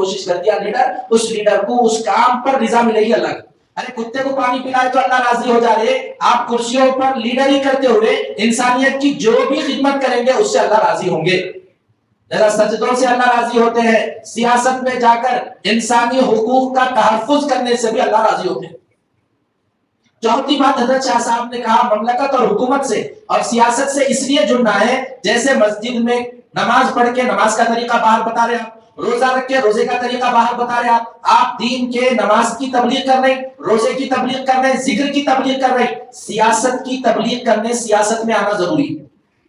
کوشش کر دیا لیڈر، اس لیڈر کو اس کام پر رضا ملے گی اللہ کی. ارے کتے کو پانی پلائے تو اللہ راضی ہو جا رہے، آپ کرسیوں پر لیڈری کرتے ہوئے انسانیت کی جو بھی خدمت کریں گے اس سے اللہ راضی ہوں گے. ذرا سجدوں سے اللہ راضی ہوتے ہیں، سیاست میں جا کر انسانی حقوق کا تحفظ کرنے سے بھی اللہ راضی ہوتے ہیں. چوتھی بات حضرت شاہ صاحب نے کہا مملکت اور حکومت سے اور سیاست سے اس لیے جڑنا ہے جیسے مسجد میں نماز پڑھ کے نماز کا طریقہ باہر بتا رہے آپ، روزہ رکھ کے روزے کا طریقہ باہر بتا رہے آپ دین کے نماز کی تبلیغ کر رہے ہیں، روزے کی تبلیغ کر رہے ہیں، ذکر کی تبلیغ کر رہے ہیں. سیاست کی تبلیغ کرنے سیاست میں آنا ضروری ہے.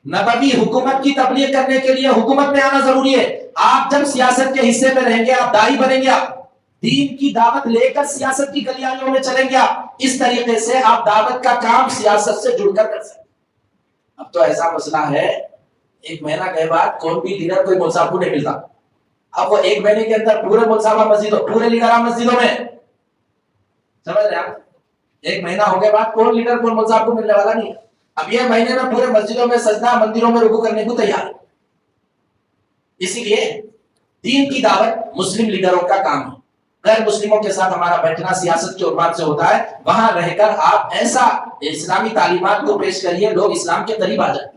نبوی حکومت کی تبلیغ کرنے کے لیے حکومت میں آنا ضروری ہے. آپ جب سیاست کے حصے میں رہیں گے آپ داعی بنیں گے، آپ دین کی دعوت لے کر سیاست کی گلیاریوں میں چلیں گے. آپ اس طریقے سے آپ دعوت کا کام سیاست سے جڑ کر سکتے. اب تو ایسا مسئلہ ہے، ایک مہینہ کے بعد کون بھی لیڈر کوئی ملک صاحب کو نہیں ملتا. اب وہ ایک مہینے کے اندر پورے ملک صاحب مسجدوں، پورے لیڈر مسجدوں میں، سمجھ رہے آپ؟ ایک مہینہ ہو گئے بعد کون لیڈر کون ملک صاحب کو ملنے والا نہیں ہے. اب یہ مہینے میں پورے مسجدوں میں سجدہ، مندروں میں رکوع کرنے کو تیار ہے. اسی لیے دین کی دعوت مسلم لیڈروں کا کام ہے. غیر مسلموں کے ساتھ ہمارا بیٹھنا سیاست کے عنوان سے ہوتا ہے. وہاں رہ کر آپ ایسا اسلامی تعلیمات کو پیش کریے لوگ اسلام کے قریب آ جائیں.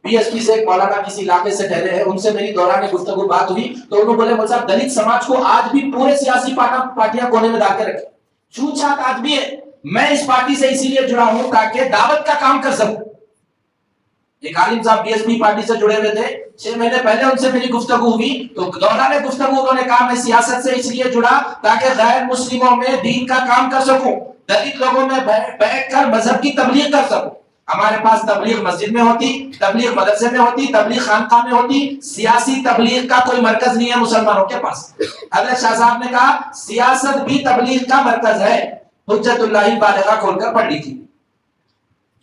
پی ایس پی سے ایک مولانا کسی علاقے سے ٹھہرے ہیں، ان سے میری دوران گفتگو بات ہوئی تو انہوں بولے مول صاحب دلت سماج کو آج بھی پورے سیاسی پارٹیاں کونے میں ڈال کے رکھے، چھوت چھات آج بھی ہے. میں اس پارٹی سے اسی لیے جڑا ہوں تاکہ دعوت کا کام کر سکوں. ایک عالم صاحب بی ایس پی پارٹی سے جڑے ہوئے تھے، 6 مہینے پہلے ان سے میری گفتگو ہوئی تو دوران گفتگو انہوں نے کہا میں سیاست سے اس لیے جڑا تاکہ غیر مسلموں میں دین کا کام کر سکوں، دلت لوگوں میں بیٹھ کر مذہب کی تبلیغ کر سکوں. ہمارے پاس تبلیغ مسجد میں ہوتی، تبلیغ مدرسے میں ہوتی، تبلیغ خانقاہ میں ہوتی، سیاسی تبلیغ کا کوئی مرکز نہیں ہے مسلمانوں کے پاس. حضرت شاہ صاحب نے کہا سیاست بھی تبلیغ کا مرکز ہے. حجت اللہ بالغہ کھول کر پڑھ لی تھی.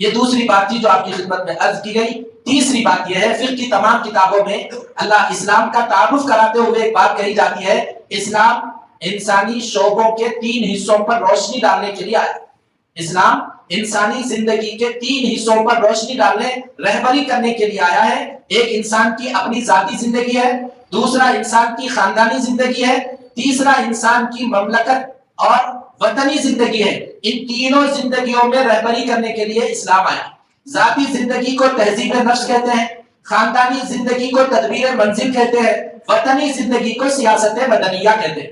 یہ دوسری بات تھی جو آپ کی خدمت میں عرض کی گئی. تیسری بات یہ ہے فقہ کی تمام کتابوں میں اللہ اسلام کا تعارف کراتے ہوئے ایک بات کہی جاتی ہے، اسلام انسانی شعبوں کے 3 حصوں پر روشنی ڈالنے کے لیے آیا. اسلام انسانی زندگی کے 3 حصوں پر روشنی ڈالنے، رہبری کرنے کے لیے آیا ہے. ایک انسان کی اپنی ذاتی زندگی ہے، دوسرا انسان کی خاندانی زندگی ہے، تیسرا انسان کی مملکت اور وطنی زندگی ہے. ان تینوں زندگیوں میں رہبری کرنے کے لیے اسلام آیا. ذاتی زندگی کو تہذیب نفس کہتے ہیں، خاندانی زندگی کو تدبیر منزل کہتے ہیں، وطنی زندگی کو سیاست مدنیہ کہتے ہیں.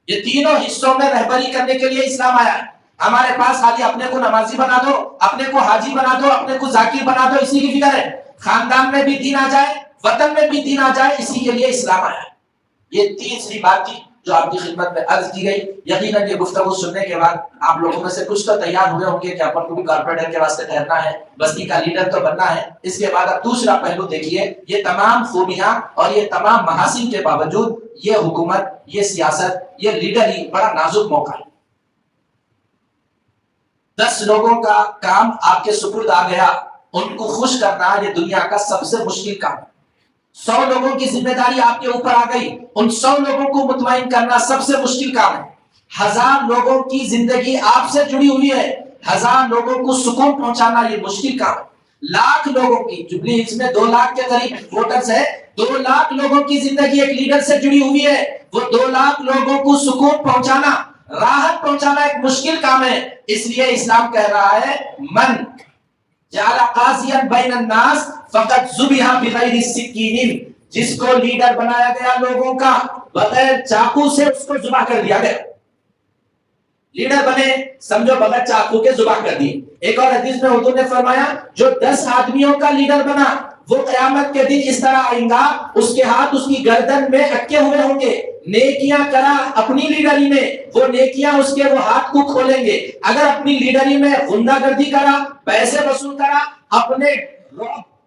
یہ تینوں حصوں میں رہبری کرنے کے لیے اسلام آیا ہے. ہمارے پاس خالی اپنے کو نمازی بنا دو، اپنے کو حاجی بنا دو، اپنے کو ذاکر بنا دو، اسی کی فکر ہے. خاندان میں بھی دین آ جائے، وطن میں بھی دین آ جائے، اسی کے لیے اسلام آیا ہے. یہ تیسری بات تھی جو آپ کی خدمت میں عرض کی گئی. یقیناً یہ گفتگو سننے کے بعد آپ لوگوں میں سے کچھ تو تیار ہوئے ہوں گے کہ اپن کو بھی کارپوریٹر کے واسطے ٹھہرنا ہے، بستی کا لیڈر تو بننا ہے. اس کے بعد اب دوسرا پہلو دیکھیے، یہ تمام خوبیاں اور یہ تمام محاسن کے باوجود یہ حکومت، یہ سیاست، یہ لیڈری بڑا نازک موقع ہے. 10 لوگوں کا کام آپ کے سپرد آ گیا، ان کو خوش کرنا یہ دنیا کا سب سے مشکل کام ہے. 100 لوگوں کی ذمہ داری آپ کے اوپر آ گئی، ان 100 لوگوں کو مطمئن کرنا سب سے مشکل کام ہے. 1000 لوگوں کی زندگی آپ سے جڑی ہوئی ہے، 1000 لوگوں کو سکون پہنچانا یہ مشکل کام ہے. 1,00,000 لوگوں کی، جبلی ہلز میں 2 لاکھ کے قریب ووٹرز ہے، 2 لاکھ لوگوں کی زندگی ایک لیڈر سے جڑی ہوئی ہے. وہ 2 لاکھ لوگوں کو سکون پہنچانا، راحت پہنچانا ایک مشکل کام ہے. اس لیے اسلام کہہ رہا ہے من جعل قاضیا بین الناس فقد ذبح بغیر سکین، جس کو لیڈر بنایا گیا لوگوں کا بغیر چاقو سے اس کو ذبح کر دیا گیا. لیڈر بنے سمجھو بغیر چاقو کے ذبح کر دیے. ایک اور حدیث میں حضور نے فرمایا جو 10 آدمیوں کا لیڈر بنا وہ قیامت کے دن اس طرح آئیں گا، اس کے ہاتھ اس کی گردن میں اٹکے ہوئے ہوں گے. نیکیاں کرا اپنی لیڈری میں، وہ نیکیاں اس کے وہ ہاتھ کو کھولیں گے. اگر اپنی لیڈری میں غنڈہ گردی کرا، پیسے وصول کرا،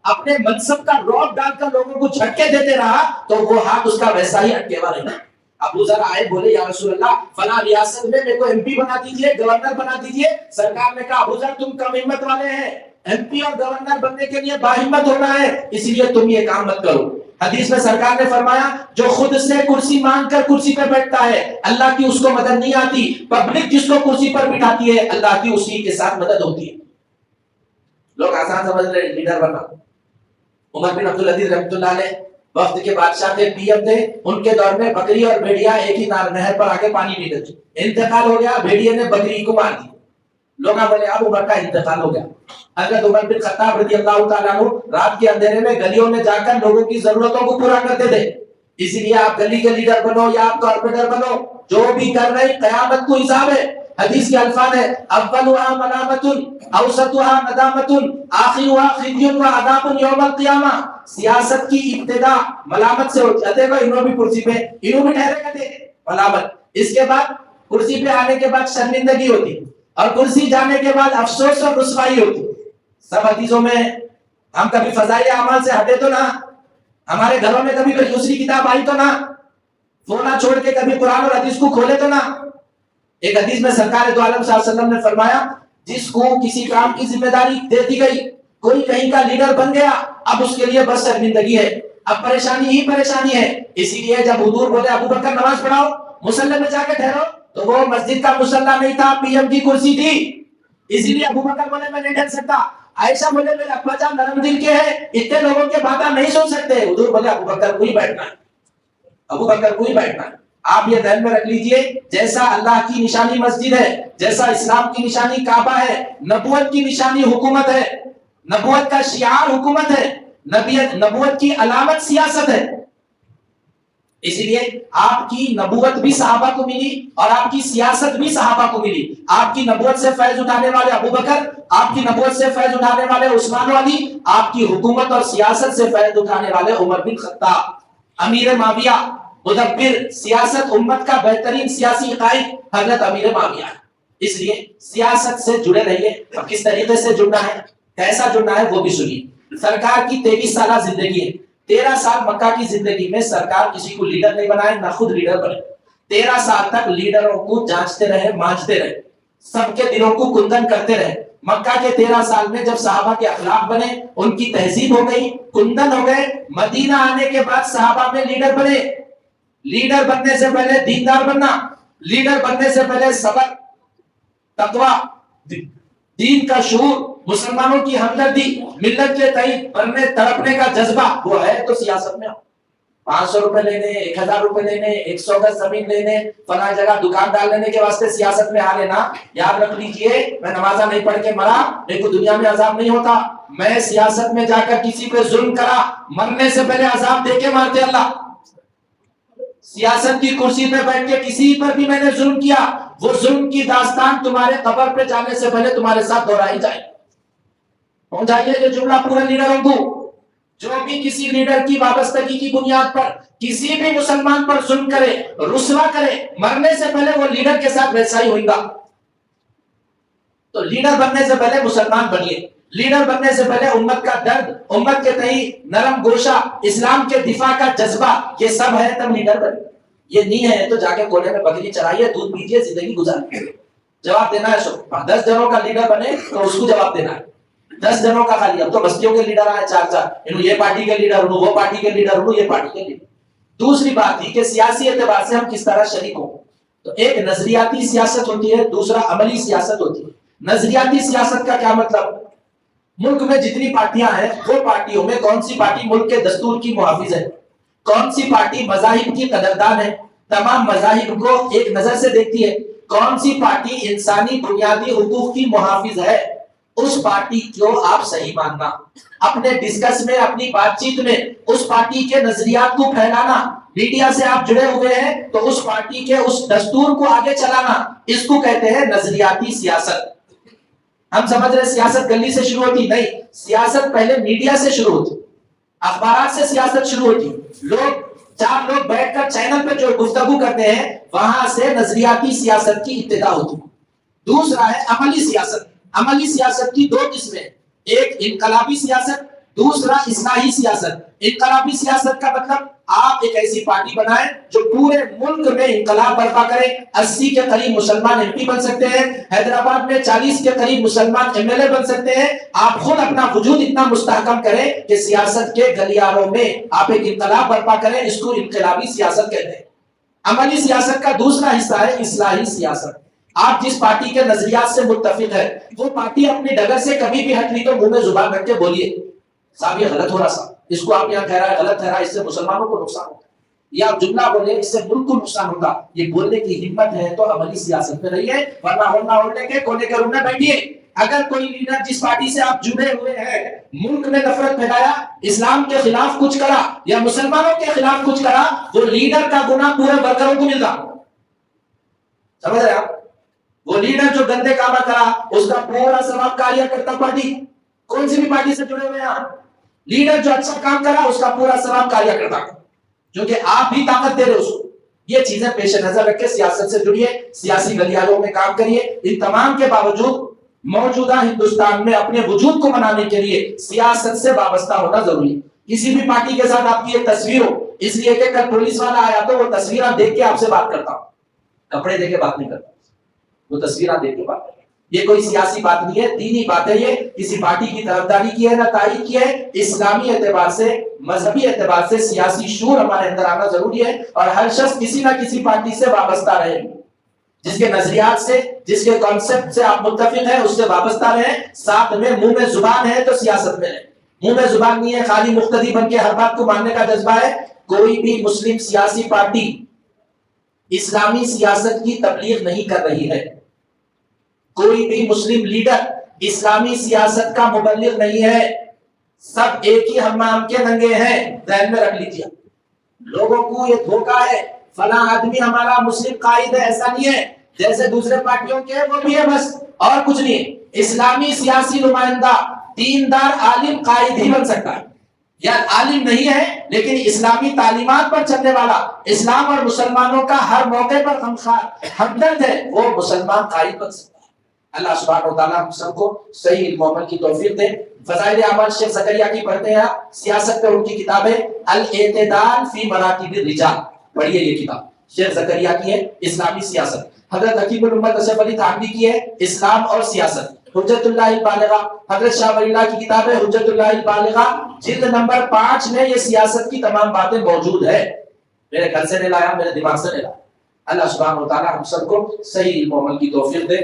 اپنے منصب کا رعب ڈال کر لوگوں کو جھٹکے دیتے رہا تو وہ ہاتھ اس کا ویسا ہی اٹکے ہوا رہے گا. ابو ذر آئے بولے یا رسول اللہ فلاں ریاست میں میرے کو ایم پی بنا دیجئے، گورنر بنا دیجئے. سرکار نے کہا ابو ذر تم کم ہمت والے ہیں، ایم پی اور گورنر بننے کے لیے باہمت ہونا ہے، اس لیے تم یہ کام مت کرو. حدیث میں سرکار نے فرمایا جو خود سے کرسی مانگ کر کرسی پہ بیٹھتا ہے اللہ کی اس کو مدد نہیں آتی، پبلک جس کو کرسی پر بٹھاتی ہے اللہ کی اسی کے ساتھ مدد ہوتی ہے. لوگ آسان سمجھ رہے لیڈر بننا. عمر بن عبدالعزیز رحمۃ اللہ علیہ وقت کے بادشاہ تھے، پی ایم تھے، ان کے دور میں بکری اور بھیڑیا ایک ہی نہر پر آ کے پانی پیتے تھے. انتقال ہو گیا، بھیڑیے نے بکری کو مار دی. لوگ بولے اب عمر کا انتقال ہو گیا. حضرت عمر بن خطاب رضی اللہ تعالیٰ عنہ رات کے اندھیرے میں گلیوں میں جا کر لوگوں کی ضرورتوں کو پورا کرتے تھے. اسی لیے آپ گلی کے لیڈر بنو یا آپ کارپوریٹر بنو، جو بھی کر رہے قیامت کو حساب ہے. حدیث کے الفاظ ہے اولها ملامت اوسطها ندامت آخرها خزي وعذاب یوم القیامہ. سیاست کی ابتدا ملامت سے ہوتی ہے، انہوں بھی کرسی پہ انہوں بھی ٹھہرے گئے ملامت. اس کے بعد کرسی پہ آنے کے بعد شرمندگی ہوتی، اور کرسی جانے کے بعد افسوس اور رسوائی ہوتی. سب حدیثوں میں. ہم کبھی فضائل اعمال سے ہٹے تو نہ، ہمارے گھروں میں کبھی کوئی دوسری کتاب آئی تو نہ، فونا چھوڑ کے کبھی قرآن اور حدیث کو کھولے تو نہ. ایک حدیث میں سرکار دو عالم صلی اللہ علیہ وسلم نے فرمایا جس کو کسی کام کی ذمہ داری دے دی گئی، کوئی کہیں کا لیڈر بن گیا، اب اس کے لیے بس شرمندگی ہے، اب پریشانی ہی پریشانی ہے. اسی لیے جب حضور بولے ابو بکر نماز پڑھاؤ، مصلی میں جا کے ٹھہرو، تو وہ مسجد کا مصلی نہیں تھا، پی ایم کی کرسی تھی. اسی لیے ابو بکر بولے میں نہیں ٹھہر سکتا. عائشہ بولے میرے ابا جان نرم دل کے ہیں، اتنے لوگوں کے باتیں نہیں سن سکتے. حضور بولے ابو بکر کو ہی بیٹھنا ہے، ابو بکر کو ہی بیٹھنا ہے. آپ یہ ذہن میں رکھ لیجئے، جیسا اللہ کی نشانی مسجد ہے، جیسا اسلام کی نشانی کعبہ ہے، نبوت کی نشانی حکومت ہے، نبوت کا شعار حکومت ہے، نبوت کی علامت سیاست ہے. اسی لیے آپ کی نبوت بھی صحابہ کو ملی اور آپ کی سیاست بھی صحابہ کو ملی. آپ کی نبوت سے فیض اٹھانے والے ابو بکر، آپ کی نبوت سے فیض اٹھانے والے عثمان و علی، آپ کی حکومت اور سیاست سے فیض اٹھانے والے عمر بن خطاب. امیر معاویہ مدبر، سیاست امت کا بہترین سیاسی قائد حضرت امیر معاویہ. اس لیے سیاست سے جڑے رہیے. اب کس طریقے سے جڑنا ہے، کیسا جڑنا ہے وہ بھی سنیے. سرکار کی 23 سالہ زندگی ہے. 13 سال مکہ کی زندگی میں سرکار کسی کو لیڈر نہیں بنائے، نہ خود لیڈر بنے. 13 سال تک لیڈروں کو جانچتے رہے، مانچتے رہے، سب کے دلوں کو کندن کرتے رہے. مکہ کے 13 سال میں جب صحابہ کے اخلاق بنے، ان کی تہذیب ہو گئی، کندن ہو گئے. مدینہ آنے کے بعد صحابہ میں لیڈر بنے. لیڈر بننے سے پہلے دیندار بننا، لیڈر بننے سے پہلے صبر، تقوی، دین کا شعور، مسلمانوں کی ہمدردی، ملت کے تئیں بننے تڑپنے کا جذبہ، وہ ہے تو سیاست میں 500 روپے لینے، 1000 روپے لینے، 100 گز زمین لینے، فلاں جگہ دکان ڈال لینے کے واسطے سیاست میں آ لینا. یاد رکھ لیجئے میں نمازہ نہیں پڑھ کے مرا میرے کو دنیا میں عذاب نہیں ہوتا. میں سیاست میں جا کر کسی پہ ظلم کرا، مرنے سے پہلے عذاب دے کے مارتے اللہ. سیاست کی کرسی پہ بیٹھ کے کسی پر بھی میں نے ظلم کیا، وہ ظلم کی داستان تمہارے قبر پہ جانے سے پہلے تمہارے ساتھ دہرائی جائے. پہنچائیے یہ جملہ پورے لیڈروں کو. جو بھی کسی لیڈر کی وابستگی کی بنیاد پر کسی بھی مسلمان پر ظلم کرے، رسوا کرے، مرنے سے پہلے وہ لیڈر کے ساتھ ویسا ہی ہوگا. تو لیڈر بننے سے پہلے مسلمان بنیے. لیڈر بننے سے پہلے امت کا درد، امت کے تئیں نرم گوشہ، اسلام کے دفاع کا جذبہ، یہ سب ہے تب لیڈر بنے. یہ نہیں ہے تو جا کے کونے میں بکری چرائیے، دودھ پیجیے، زندگی گزاریے. جواب دینا ہے. 10 جنوں کا لیڈر بنے تو اس کو جواب دینا ہے. 10 جنوں کا خالی. اب تو بستیوں کے لیڈر آئے 4 انہوں یہ پارٹی کے لیڈر، انہوں وہ پارٹی کے لیڈر، انہوں یہ پارٹی کے لیڈر. دوسری بات تھی کہ سیاسی اعتبار سے ہم کس طرح شریک ہوں. تو ایک نظریاتی سیاست ہوتی ہے، دوسرا عملی سیاست ہوتی ہے. نظریاتی سیاست کا کیا مطلب؟ ملک میں جتنی پارٹیاں ہیں وہ پارٹیوں میں کون سی پارٹی ملک کے دستور کی محافظ ہے، کون سی پارٹی مذاہب کی قدردان ہے، تمام مذاہب کو ایک نظر سے دیکھتی ہے، کون سی پارٹی انسانی بنیادی حقوق کی محافظ ہے، اس پارٹی کو آپ صحیح ماننا. اپنے ڈسکس میں، اپنی بات چیت میں اس پارٹی کے نظریات کو پھیلانا. میڈیا سے آپ جڑے ہوئے ہیں تو اس پارٹی کے اس دستور کو آگے چلانا، اس کو کہتے ہیں نظریاتی سیاست. ہم سمجھ رہے سیاست گلی سے شروع ہوتی، نہیں. سیاست پہلے میڈیا سے شروع ہوتی، اخبارات سے سیاست شروع ہوتی. چار لوگ بیٹھ کر چینل پہ جو گفتگو کرتے ہیں وہاں سے نظریاتی سیاست کی ابتدا ہوتی. دوسرا ہے عملی سیاست. عملی سیاست کی 2 قسمیں، ایک انقلابی سیاست، دوسرا اصلاحی سیاست. انقلابی سیاست کا مطلب آپ ایک ایسی پارٹی بنائیں جو پورے ملک میں انقلاب برپا کرے. 80 کے قریب مسلمان ایم پی بن سکتے ہیں، حیدرآباد میں 40 کے قریب مسلمان ایم ایل اے بن سکتے ہیں. آپ خود اپنا وجود اتنا مستحکم کریں کہ سیاست کے گلیاروں میں آپ ایک انقلاب برپا کریں. اس کو انقلابی سیاست کہتے ہیں. عملی سیاست کا دوسرا حصہ ہے اصلاحی سیاست. آپ جس پارٹی کے نظریات سے متفق ہے وہ پارٹی اپنی ڈگر سے کبھی بھی ہٹ لی تو منہ میں زبان رکھ کے بولیے صاحب یہ غلط ہو رہا صاحب، اس کو آپ یہاں ٹھہرائے غلط ٹھہرائے، اس سے مسلمانوں کو نقصان ہوتا ہے، یا آپ جملہ بولے اس سے ملک کو نقصان ہوتا. یہ بولنے کی ہمت ہے تو عملی سیاست میں رہیے، ورنہ ہونا ہونے کے کونے کے روم میں بیٹھیے. اگر کوئی لیڈر جس پارٹی سے آپ جڑے ہوئے ہیں ملک میں نفرت پھیلایا، اسلام کے خلاف کچھ کرا یا مسلمانوں کے خلاف کچھ کرا، وہ لیڈر کا گناہ پورے ورکروں کو ملتا. سمجھ رہے آپ؟ وہ لیڈر جو گندے کام کرا اس کا پورا ثواب کاریہ کرتا پارٹی. کون سی بھی پارٹی سے جڑے ہوئے ہیں آپ، لیڈر جو اچھا کام کرا اس کا پورا ثواب کاریہ کرتا، کیونکہ آپ بھی طاقت دے رہے اس کو. یہ چیزیں پیش نظر رکھ کے سیاست سے جڑیے، سیاسی گلیاروں میں کام کریے. ان تمام کے باوجود موجودہ ہندوستان میں اپنے وجود کو منانے کے لیے سیاست سے وابستہ ہونا ضروری ہے. کسی بھی پارٹی کے ساتھ آپ کی ایک تصویر ہو، اس لیے کہ کل پولیس والا آیا تو وہ تصویریں دیکھ کے آپ سے بات کرتا ہوں، کپڑے دیکھ کے بات نہیں کرتا، وہ تصویریں دیکھ کے بات کرتا. یہ کوئی سیاسی بات نہیں ہے، دینی بات ہے. یہ کسی پارٹی کی طرفداری کی ہے نہ تائید کی ہے. اسلامی اعتبار سے، مذہبی اعتبار سے سیاسی شعور ہمارے اندر آنا ضروری ہے، اور ہر شخص کسی نہ کسی پارٹی سے وابستہ رہے، جس کے نظریات سے، جس کے کانسیپٹ سے آپ متفق ہیں اس سے وابستہ رہیں. ساتھ میں منہ میں زبان ہے تو سیاست میں رہیں. منہ میں زبان نہیں ہے، خالی مقتدی بن کے ہر بات کو ماننے کا جذبہ ہے. کوئی بھی مسلم سیاسی پارٹی اسلامی سیاست کی تبلیغ نہیں کر رہی ہے. کوئی بھی مسلم لیڈر اسلامی سیاست کا مبلغ نہیں ہے. سب ایک ہی حمام کے ننگے ہیں، ذہن میں رکھ لیجیے. لوگوں کو یہ دھوکا ہے فلاں آدمی ہمارا مسلم قائد ہے، ایسا نہیں ہے. جیسے دوسرے پارٹیوں کے وہ بھی ہے بس، اور کچھ نہیں. اسلامی سیاسی نمائندہ دیندار عالم قائد ہی بن سکتا ہے، یا عالم نہیں ہے لیکن اسلامی تعلیمات پر چلنے والا، اسلام اور مسلمانوں کا ہر موقع پر ہمدرد ہے، وہ مسلمان قائد بن سکتا ہے. اللہ سبحانہ وتعالیٰ ہم سب کو صحیح علم و عمل کی توفیق دے. فضائل اعمال شیخ زکریا کی پڑھتے ہیں آپ، سیاست پہ ان کی کتاب ہے الاعتدال فی مراتب الرجال، پڑھیے یہ کتاب شیخ زکریا کی ہے، اسلامی سیاست. حضرت حکیم الامت اشرف علی تھانوی کی ہے، اسلام اور سیاست. حجت اللہ البالغہ حضرت شاہ ولی اللہ کی کتاب ہے حجت اللہ البالغہ، جلد نمبر 5 میں یہ سیاست کی تمام باتیں موجود ہے. میرے گھر سے نہیں لایا، میرے دماغ سے نہیں لایا. اللہ سبحانہ وتعالی ہم سب کو صحیح علم و عمل کی توفیق دے.